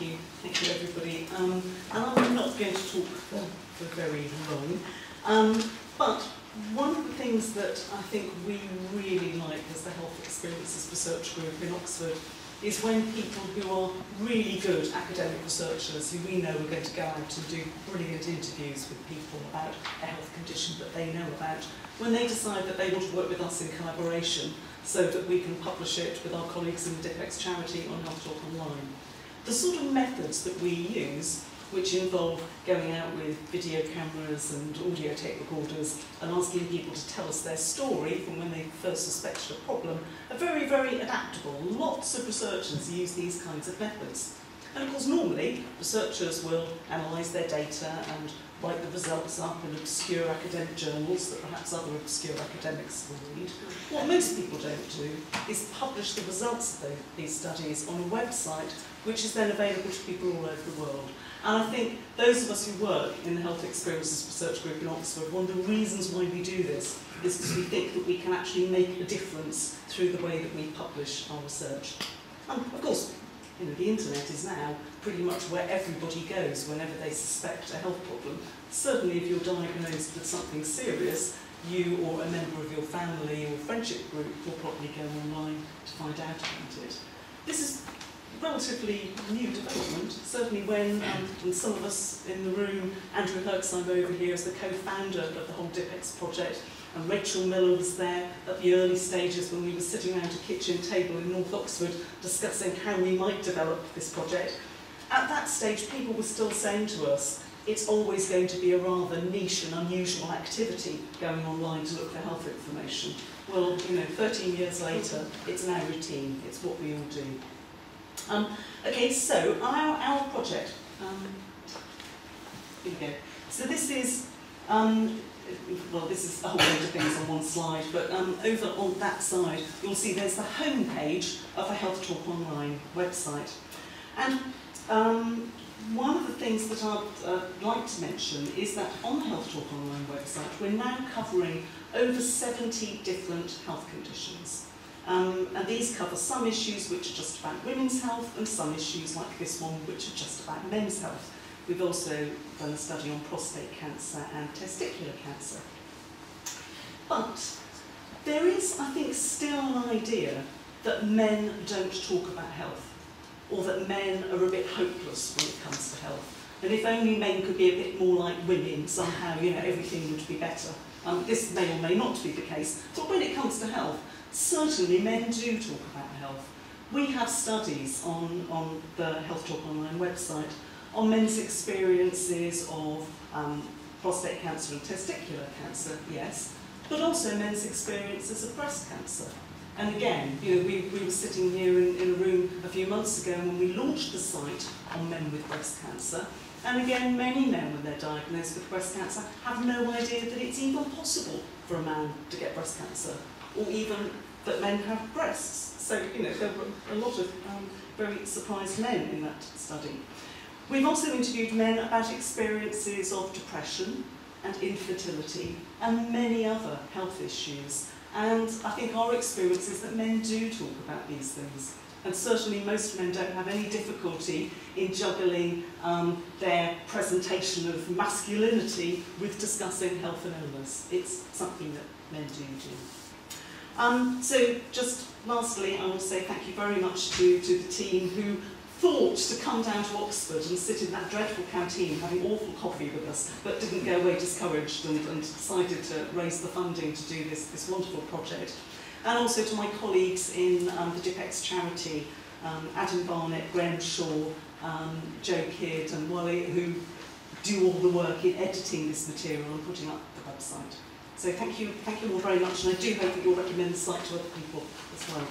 Thank you everybody. And I'm not going to talk for very long, but one of the things that I think we really like as the Health Experiences Research Group in Oxford is when people who are really good academic researchers, who we know are going to go out and do brilliant interviews with people about a health condition that they know about, when they decide that they want to work with us in collaboration so that we can publish it with our colleagues in the DIPEX charity on Health Talk Online. The sort of methods that we use, which involve going out with video cameras and audio tape recorders and asking people to tell us their story from when they first suspected a problem, are very, very adaptable. Lots of researchers use these kinds of methods. And of course, normally, researchers will analyse their data and write the results up in obscure academic journals that perhaps other obscure academics will read. What most people don't do is publish the results of these studies on a website which is then available to people all over the world. And I think those of us who work in the Health Experiences Research Group in Oxford, one of the reasons why we do this is because we think that we can actually make a difference through the way that we publish our research. And of course, you know, the internet is now pretty much where everybody goes whenever they suspect a health problem. Certainly if you're diagnosed with something serious, you or a member of your family or friendship group will probably go online to find out about it. This is relatively new development, certainly when some of us in the room, Andrew Herxheim over here is the co-founder of the whole DIPEX project, and Rachel Miller was there at the early stages when we were sitting around a kitchen table in North Oxford discussing how we might develop this project. At that stage, people were still saying to us, it's always going to be a rather niche and unusual activity going online to look for health information. Well, you know, 13 years later, it's now routine. It's what we all do. Okay, so our project. Here we go. So this is, well, this is a whole load of things on one slide, but over on that side, you'll see there's the home page of a Health Talk Online website. And one of the things that I'd like to mention is that on the Health Talk Online website, we're now covering over 70 different health conditions. And these cover some issues which are just about women's health and some issues like this one which are just about men's health. We've also done a study on prostate cancer and testicular cancer. But there is, I think, still an idea that men don't talk about health, or that men are a bit hopeless when it comes to health. And if only men could be a bit more like women, somehow, you know, everything would be better. This may or may not be the case, but when it comes to health, certainly men do talk about health. We have studies on the Health Talk Online website on men's experiences of prostate cancer and testicular cancer, yes, but also men's experiences of breast cancer. And again, you know, we were sitting here in a room a few months ago when we launched the site on men with breast cancer. And again, many men, when they're diagnosed with breast cancer, have no idea that it's even possible for a man to get breast cancer, or even that men have breasts. So, you know, there were a lot of very surprised men in that study. We've also interviewed men about experiences of depression and infertility and many other health issues. And I think our experience is that men do talk about these things. And certainly most men don't have any difficulty in juggling their presentation of masculinity with discussing health and illness. It's something that men do. So just lastly, I want to say thank you very much to the team who thought to come down to Oxford and sit in that dreadful canteen having awful coffee with us, but didn't go away discouraged and decided to raise the funding to do this wonderful project. And also to my colleagues in the DIPEX charity, Adam Barnett, Graham Shaw, Joe Kidd and Wally, who do all the work in editing this material and putting up the website. So thank you all very much, and I do hope that you'll recommend the site to other people as well.